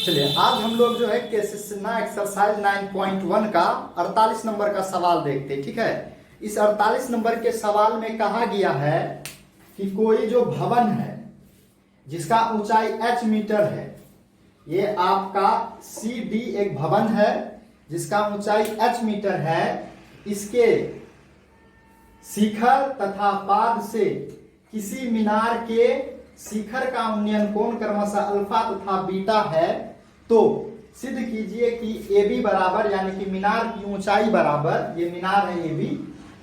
चलिए आज हम लोग जो है केसेसना एक्सरसाइज 9.1 का 48 नंबर का सवाल देखते हैं। ठीक है, इस 48 नंबर के सवाल में कहा गया है कि कोई जो भवन है जिसका ऊंचाई h मीटर है, ये आपका CD एक भवन है जिसका ऊंचाई h मीटर है, इसके शिखर तथा पाद से किसी मीनार के शिखर का उन्नयन कोण क्रमशः अल्फा तथा बीटा है, तो सिद्ध कीजिए कि AB बराबर यानी कि मीनार की ऊंचाई बराबर, ये मीनार है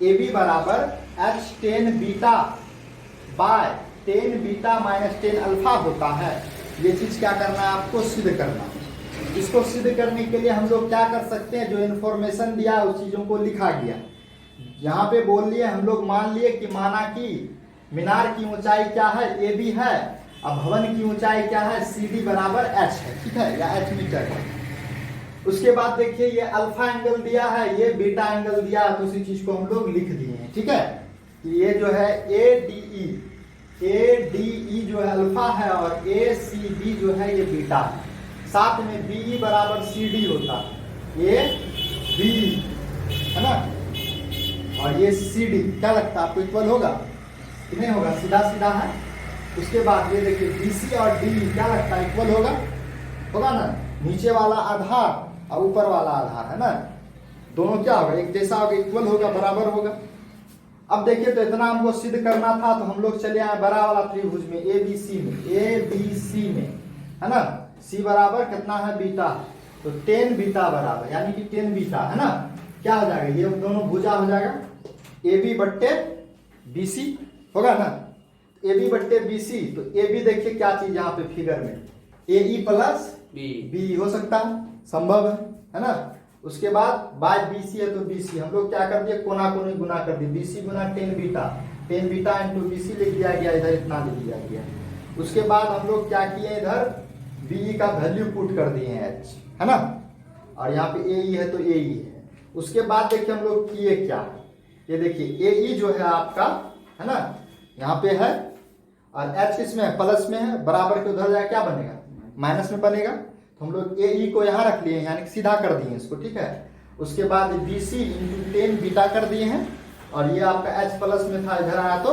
AB बराबर h tan beta by tan beta minus tan alpha होता है। ये चीज क्या करना है आपको, सिद्ध करना है। इसको सिद्ध करने के लिए हम लोग क्या कर सकते हैं, जो इन्फॉर्मेशन दिया है उस चीजों को लिखा गया। यहाँ पे बोल लिए हम लोग, मान लिए कि माना कि मीनार की ऊंचाई क्या है, AB है, अब भवन की ऊंचाई क्या है, CD बराबर h है। ठीक है, या h मीटर है। उसके बाद देखिए ये अल्फा एंगल दिया है, ये बीटा एंगल दिया है, तो उसी चीज को हम लोग लिख दिए हैं। ठीक है, ये जो है ADE जो है अल्फा है और ACB जो है ये बीटा है। साथ में BE बराबर CD होता है, ये BE है ना, और ये CD क्या लगता है आपको, इक्वल होगा कि नहीं होगा, सीधा सीधा है। उसके बाद ये देखिए BC और DE क्या लगता है, इक्वल होगा ना, नीचे वाला आधार और ऊपर वाला आधार है ना, दोनों क्या होगा, एक जैसा होगा, इक्वल होगा, बराबर होगा। अब देखिए तो इतना हमको सिद्ध करना था, तो हम लोग चले आए बड़ा वाला त्रिभुज में ABC में है ना, C बराबर कितना है, बीटा, तो tan बीटा बराबर यानी कि tan बीटा है ना, क्या हो जाएगा, ये दोनों भुजा हो जाएगा AB बट्टे BC होगा ना, AB बट्टे BC, तो AB देखिए क्या चीज यहाँ पे फिगर में AE प्लस B हो सकता है, संभव है ना। उसके बाद बाय BC है तो BC हम लोग क्या कर दिए, कोना कोनी गुना कर दिए, BC गुना tan बीटा इंटू BC लिख दिया गया, इधर इतना लिख दिया गया। उसके बाद हम लोग क्या किए, इधर BE का वैल्यू पुट कर दिए हैं h है ना, और यहाँ पे AE है तो AE है। उसके बाद देखिए हम लोग किए क्या, ये देखिए AE जो है आपका है ना, यहाँ पे है और h इसमें है, प्लस में है, बराबर के उधर जाए क्या बनेगा, माइनस में बनेगा, तो हम लोग AE को यहाँ रख लिए यानी कि सीधा कर दिए इसको। ठीक है, उसके बाद BC इंटू tan बीटा कर दिए हैं, और ये आपका h प्लस में था, इधर आया तो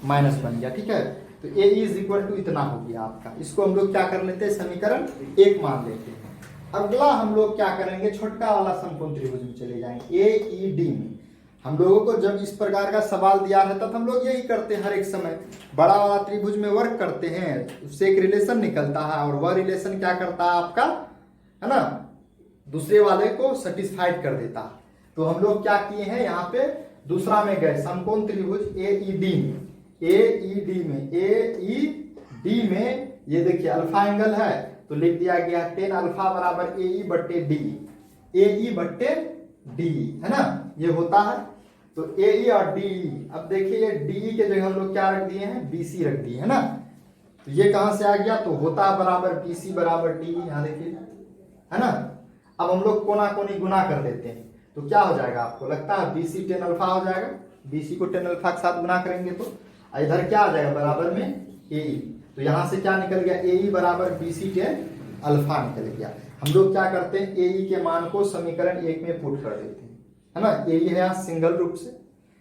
माइनस बन गया। ठीक है, तो AE इज इक्वल टू इतना हो गया आपका। इसको हम लोग क्या कर लेते हैं, समीकरण 1 मान लेते हैं। अगला हम लोग क्या करेंगे, छोटका वाला समकोण त्रिभुज में चले जाएंगे AED में। हम लोगों को जब इस प्रकार का सवाल दिया रहता तो हम लोग यही करते हैं, हर एक समय बड़ा वाला त्रिभुज में वर्क करते हैं, उससे एक रिलेशन निकलता है, और वह रिलेशन क्या करता है आपका, है ना, दूसरे वाले को सेटिस्फाइड कर देता है। तो हम लोग क्या किए हैं, यहाँ पे दूसरा में गए, समकोण त्रिभुज AED में ये देखिए अल्फा एंगल है, तो लिख दिया गया tan अल्फा बराबर AE बट्टे D है ना, ये होता है। तो AE और DE, अब देखिए ये DE के जगह हम लोग क्या रख दिए हैं, BC रख दिए है ना, तो ये कहां से आ गया, तो होता है बराबर BC बराबर DE, यहाँ देखिए है ना। अब हम लोग कोना कोनी गुना कर देते हैं, तो क्या हो जाएगा, आपको लगता है BC tan अल्फा हो जाएगा, BC को tan अल्फा के साथ गुना करेंगे तो इधर क्या आ जाएगा, बराबर में AE, तो यहां से क्या निकल गया, AE बराबर BC tan अल्फा निकल गया। हम लोग क्या करते हैं, AE के मान को समीकरण 1 में पुट कर देते हैं, है ना, AE है यहाँ सिंगल रूप से,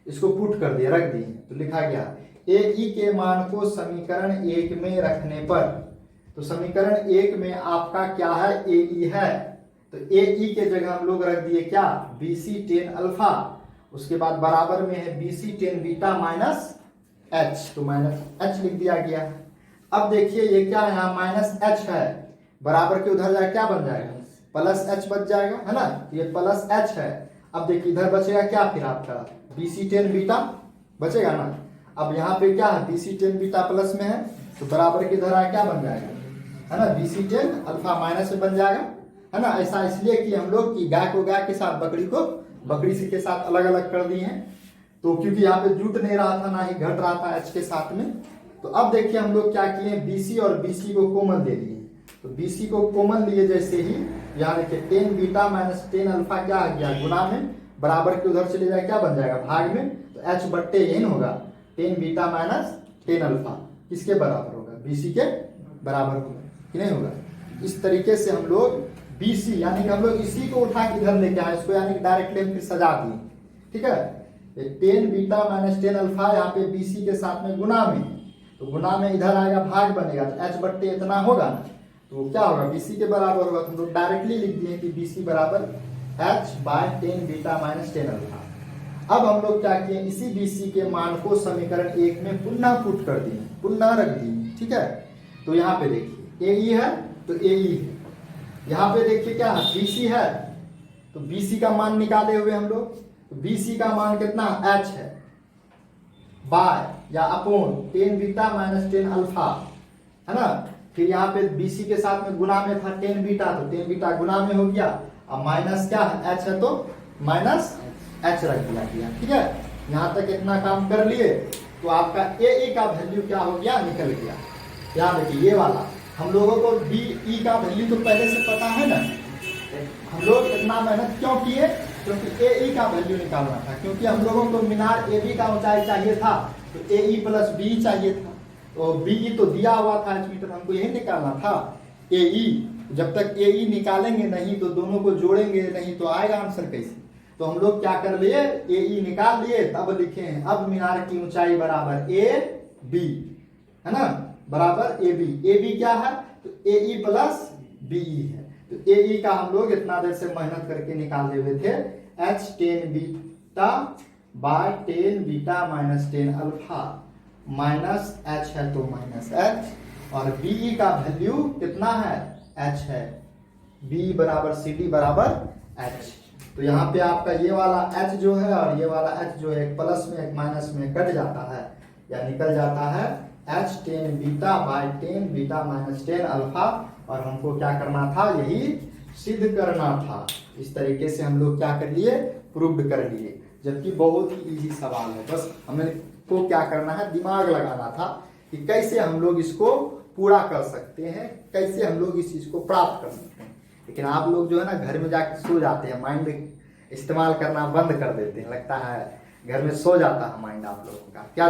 इसको पुट कर दिया, रख दिए, तो लिखा गया AE के मान को समीकरण 1 में रखने पर, तो समीकरण 1 में आपका क्या है, AE है, तो AE के जगह हम लोग रख दिए क्या, BC tan अल्फा, उसके बाद बराबर में है BC tan beta minus h, तो माइनस h लिख दिया गया। अब देखिए ये क्या है, यहाँ माइनस h है, बराबर के उधर जाए क्या बन जाएगा, प्लस h बच जाएगा है ना, ये प्लस h है। अब देखिए इधर बचेगा क्या, फिर आपका BC tan बीटा बचेगा ना। अब यहाँ पे क्या है, BC tan बीटा प्लस में है, तो बराबर के इधर आया क्या बन जाएगा, है ना, BC tan अल्फा माइनस में बन जाएगा, है ना। ऐसा इसलिए कि हम लोग की गाय को गाय के साथ, बकरी को बकरी के साथ अलग अलग कर दिए हैं, तो क्योंकि यहाँ पे जुट नहीं रहा था, ना ही घट रहा था h के साथ में। तो अब देखिए हम लोग क्या किए, BC और BC को कॉमन ले लिए, तो BC को कॉमन लिए जैसे ही, यहाँ देखिए tan beta minus tan alpha क्या आ गया, गुना में, बराबर के उधर चले जाए क्या बन जाएगा, भाग में, तो h बट्टे n होगा, tan beta minus tan alpha किसके बराबर होगा, BC के बराबर होगा कि नहीं होगा, इस तरीके से हम लोग BC यानी कि हम लोग इसी को उठा के इधर लेके आए इसको, यानी कि डायरेक्टली हम फिर सजा दिए। ठीक है, 10 बीटा माइनस 10 अल्फा यहाँ पे BC के साथ में गुना में, तो गुना में इधर आएगा भाग बनेगा, तो h बट्टे इतना होगा ना, तो क्या होगा BC के बराबर होगा। तो हम लोग डायरेक्टली लिख दिए कि BC बराबर h by 10 beta minus 10 alpha. अब हम लोग क्या किए, इसी BC के मान को समीकरण 1 में पुनः पुट कर दिए, पुनः रख दिए। ठीक है, तो यहाँ पे देखिए AE है तो AE है, यहाँ पे देखिए क्या है BC है, तो BC का मान निकाले हुए हम लोग, तो BC का मान कितना h है बाय या अपोन 10 बीटा माइनस 10 अल्फा, है ना। फिर यहाँ पे BC के साथ में गुना में था 10 बीटा, तो 10 बीटा गुना में हो गया, अब माइनस क्या है h है तो माइनस h रख दिया। ठीक है, यहाँ तक इतना काम कर लिए, तो आपका AE का वैल्यू क्या हो गया, निकल गया। याद रखिए ये वाला हम लोगों को BE का वैल्यू तो पहले से पता है ना, हम लोग इतना मेहनत क्यों किए, क्योंकि AE का वैल्यू निकालना था, क्योंकि हम लोगों को मीनार AB का ऊंचाई चाहिए था, तो AE प्लस BE चाहिए था, तो BE तो दिया हुआ था h मीटर, हमको यही निकालना था AE। जब तक AE निकालेंगे नहीं तो दोनों को जोड़ेंगे नहीं तो आएगा आंसर कैसे। तो हम लोग क्या कर लिए, AE निकाल लिए, तब लिखे हैं अब मीनार की ऊंचाई बराबर AB, है ना, बराबर AB। AB क्या है, तो AE प्लस BE है, तो AE का हम लोग इतना देर से मेहनत करके निकाले हुए थे, h 10 beta by 10 beta minus 10 alpha, minus h है तो माइनस h, और BE का वैल्यू कितना है, h है, BE बराबर CD बराबर h। तो यहाँ पे आपका ये वाला h जो है और ये वाला h जो है, एक प्लस में एक माइनस में कट जाता है या निकल जाता है, h 10 beta by 10 beta minus 10 alpha, और हमको क्या करना था, यही सिद्ध करना था। इस तरीके से हम लोग क्या कर लिए, प्रूव्ड कर लिए, जबकि बहुत ही इजी सवाल है, बस हमें को क्या करना है, दिमाग लगाना था कि कैसे हम लोग इसको पूरा कर सकते हैं, कैसे हम लोग इस चीज को प्राप्त कर सकते हैं। लेकिन आप लोग जो है ना घर में जाकर सो जाते हैं, माइंड इस्तेमाल करना बंद कर देते हैं, लगता है घर में सो जाता है माइंड आप लोगों का, क्या